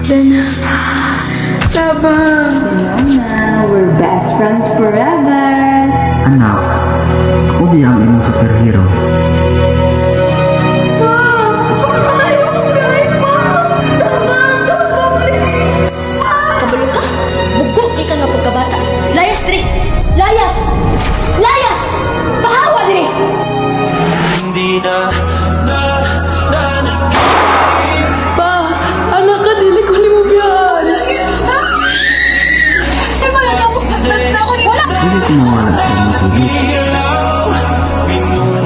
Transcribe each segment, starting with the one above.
Dana. Tabang. Now, we're best friends forever. Anak, ako di ang imong superhero. Kabalo ka? Bugo kay ka nga pagkabata. Layas, Dre! Layas! Layas! Pahawa, Dre! Pa, anak ka, dili ko ni mo biyan. Ay, wala na ako. Wala! Dili ko mawala sa imong pagiging.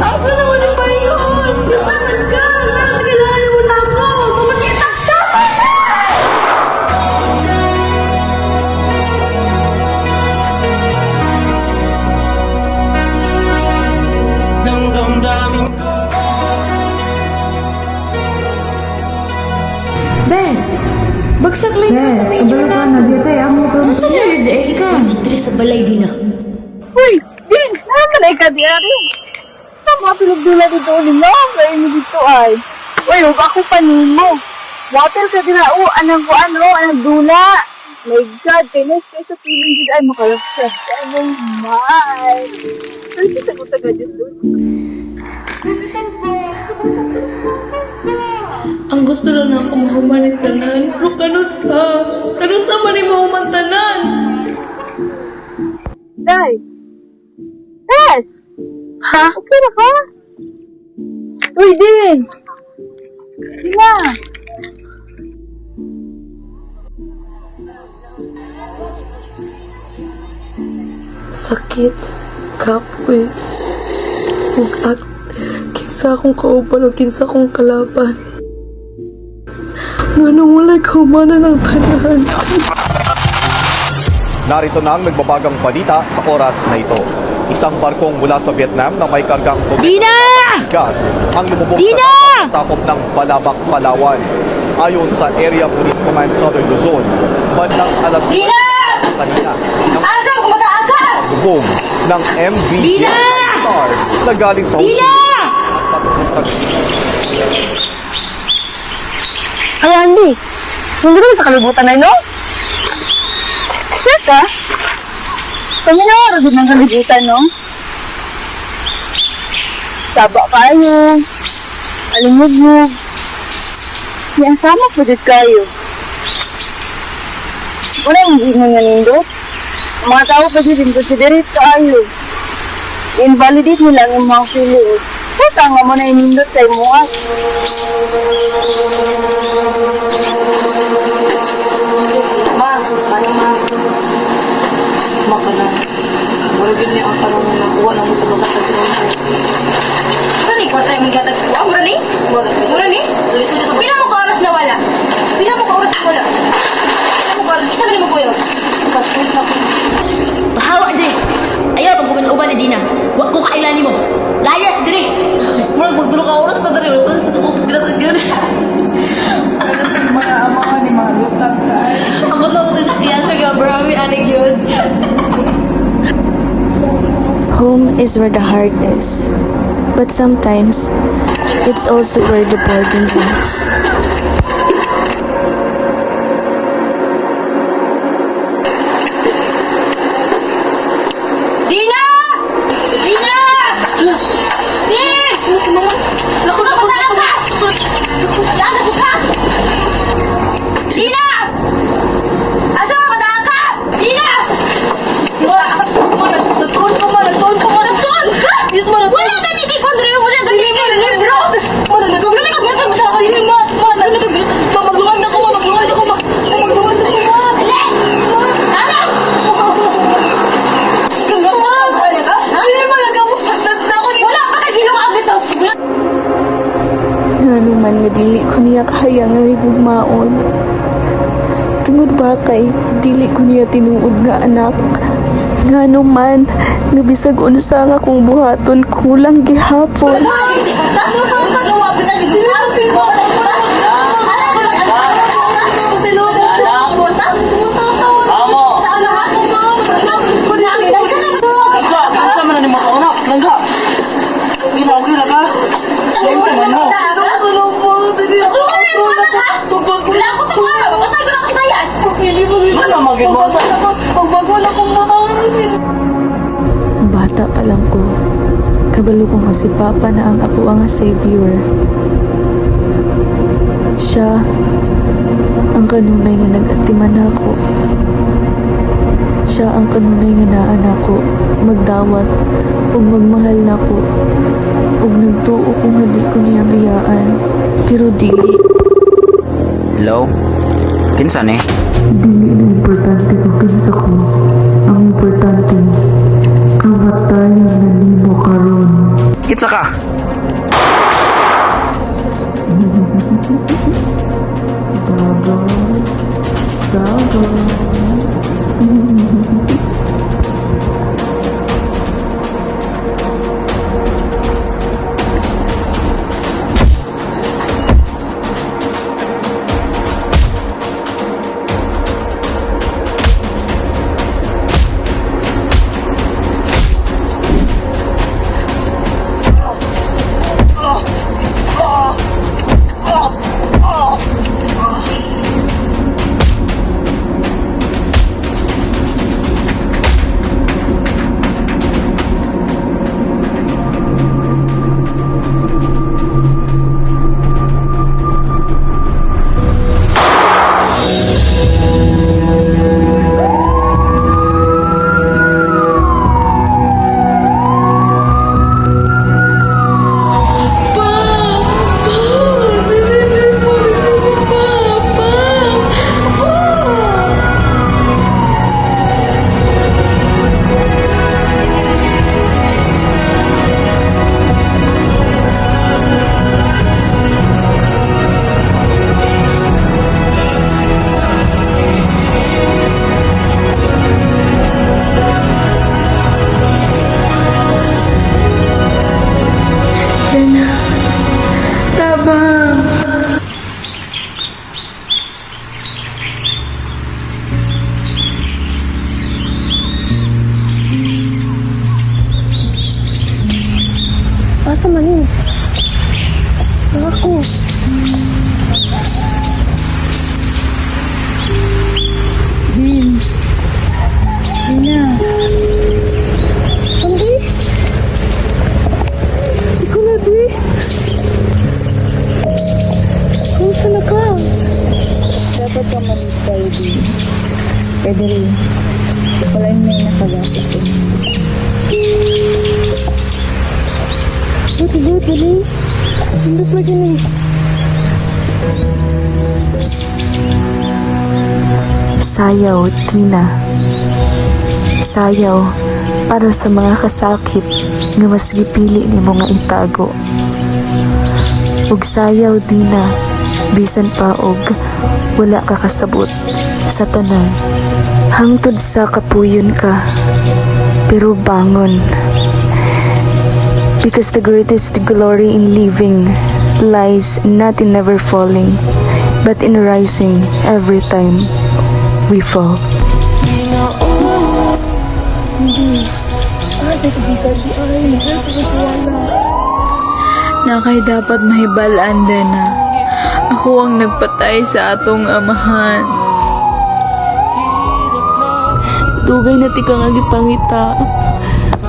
Asa naman yung payon? Ipanan ka. Kailangan mo na ako. Kumakita ka. Bes, bagsak lang ka sa major na ito. Ano na yun, Erika? Dre sa balay din na. Uy, Din! Naman ay kadiyari. Sa mga pinagdula dito ni mo, kaya mo dito ay. Uy, huwag ako panimo. Water ka din na, anang ko ano, anang dula. My God, pinis kayo sa piling dito ay makalapsas. Oh my. Ay, kita ko taga dito. Ang gusto lang na ako mahumanit tanan. Pero kanusa man yung mahuman tanan. Day! Yes! Ha? Okay na ka? Uy, Din! Di na! Sakit, kapoy, bugat, kinsa akong kauban o kinsa akong kalaban. Nganong walay kaumana ng tanan. Narito na ang nagbabagang balita sa oras na ito. Isang barkong mula sa Vietnam na may kargang Dina! gas ang lumubog Dina! sa sakop ng Balabac, Palawan. Ayon sa Area Police Command Southern Luzon, bandang alas Dina! kanina ng Asa mo kumataan ka? bubong ng MV Dina! Star na galing sa Dina! at patungkol Ay, Andy! Hindi naman sa kalibutan na, no? Sure ka? Kami na oras din ng kalibutan, no? Saba kayo. Alimugmug. Yan sama po din kayo. Wala yung gingon nga nindot. Ang mga tao pa din considerate kayo. Invalidate nila ang mga feelings. Puta nga mo na inindot sa imuha. Ma, maka na. Wala din niya ang tanong na nakuha na mo sa masak sa tulong ko. Saan ni? Kwarta yung magkatag sa kuha? Mura ni? Mura ni? Pila mo ka oras na wala? Pila mo ka oras na wala? Pila mo ka oras? Isa mo kuyo? Pasweet na po. Bahawa, Dre! Ayaw pag uban ni Dina. Huwag ko kailani mo. Layas, Dre! Murag magduro ka oras na dali. Oras na ito tinatag yun. Mga amahan ni mga lutang ka. Ang ba't lang ito sa cancer ka, marami anig yun. Home is where the heart is, but sometimes it's also where the burden lies. Dina! Dina! Dina! Susunod. Naku, naku, naku. Ayan, ako ka! Dina! Asa ka? Madaan ka! Dina! Nagtuon pa man. Nagtuon ka! Yes, man. Wala ka ni Kikon, Dre! Wala ka ni Kikon, bro! Man, nagagawin ka. Man, nagagawin ka. Man, nagagawin ka. Magluwag na ko, ma. Magluwag na ko, ma. Magluwag na ko, ma. Ali! Tara! Ganda ka. Kaya ka? Hindi naman nagawin. Wala ka na ginawag dito! Ngano man nga dili ko niya kaya nga higugmaon. Tungod ba kay dili ko niya tinuod nga anak. Ngano man nga bisag unsa nga kung buhaton kulang gihapon. Kansa man ni mga anak, langga. Okay na ka? Kansa man mo? Sulong po. Wala ko ito! Wala ko ito! Tawagin mo. Pagbago na kong makakain. Bata pa lang ko, kabalo ko nga si Papa na ang ako ang savior. Siya ang kanunay nga nag-atiman ako. Siya ang kanunay nga naan ako magdawat ug magmahal nako ug nagtuo ko nga di ko niya biyaan, pero dili. Hello? Kinsa ni? Dili na importante ko kinsa ko. Ang importante, kamatayan na nimo karon. Kinsa ka? Asa man eh? Ako. Din. Dina. Hindi. Ikaw na, Di. Kumusta na ka? Dapat ka malit tayo, Di. Pwede rin. Wala yung may nakagapit eh. Buti, Di. Hindi pa ganun. Sayaw, Tina. Sayaw para sa mga kasakit nga mas gipili nimo nga itago. Ug sayaw, Dina, bisan pa og wala ka kasabot sa tanan. Hangtod sa kapuyon ka, pero bangon. Because the greatest glory in living lies not in never falling, but in rising every time we fall. Na kay dapat mahibalaan din na ako ang nagpatay sa atong amahan. Dugay na ti ka nga gipangita,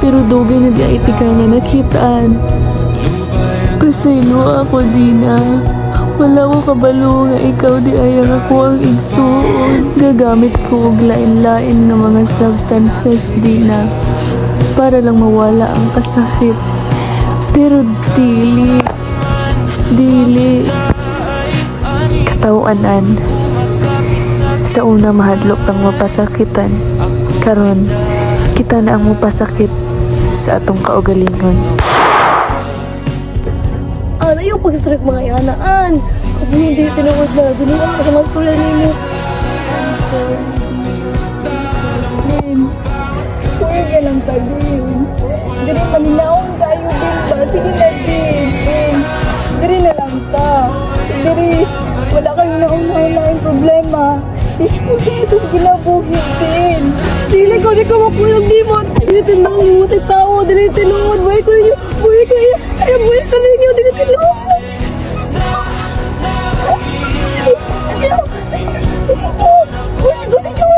pero dugay na di ay ti ka nga nakitaan. Pasaylo ako, Dina. Wala ko kabalo nga ikaw di ay ang ako ang igsuon. Gagamit ko og lain-lain ng mga substances, Dina, para lang mawala ang kasakit. Pero dili katawanan. Sa una mahadlok ang mapasakitan, karon kita na ang mapasakit sa atong kaugalingon. Ayaw pag-strike mga yanaan. Kung hindi tinawad na, binuwan ka sa maskulan nimo. I'm sorry, Din. Huwag ka lang ka, Din. Diri maninaon kayo, Din ba? Sige na, Din. Diri na lang ka. Diri, wala kayong naunang problema. Isko ka itong ginabuhin, Din. Dili ko, di ka mapuyog, di mo. Dili tinawag mo, titawa. Dili tinawag. Buhay ko ninyo. Buhay ko ninyo. Ay, buhay ko ninyo. Dili tinawag. Buhay ko ninyo.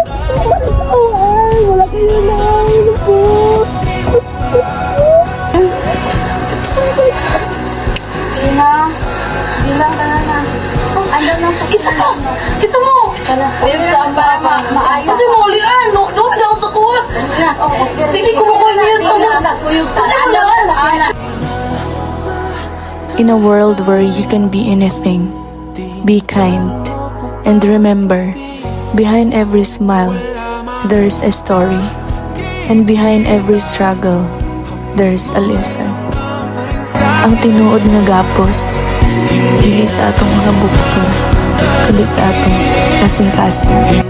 Kasi maulian, doon daw sa kuha. Hindi ko makuha niya ito. Kasi maulian. In a world where you can be anything, be kind. And remember, behind every smile, there's a story. And behind every struggle, there's a lesson. Ang tinuod nga gapos, dili sa atong mga bukton, kundi sa atong kasing-kasing.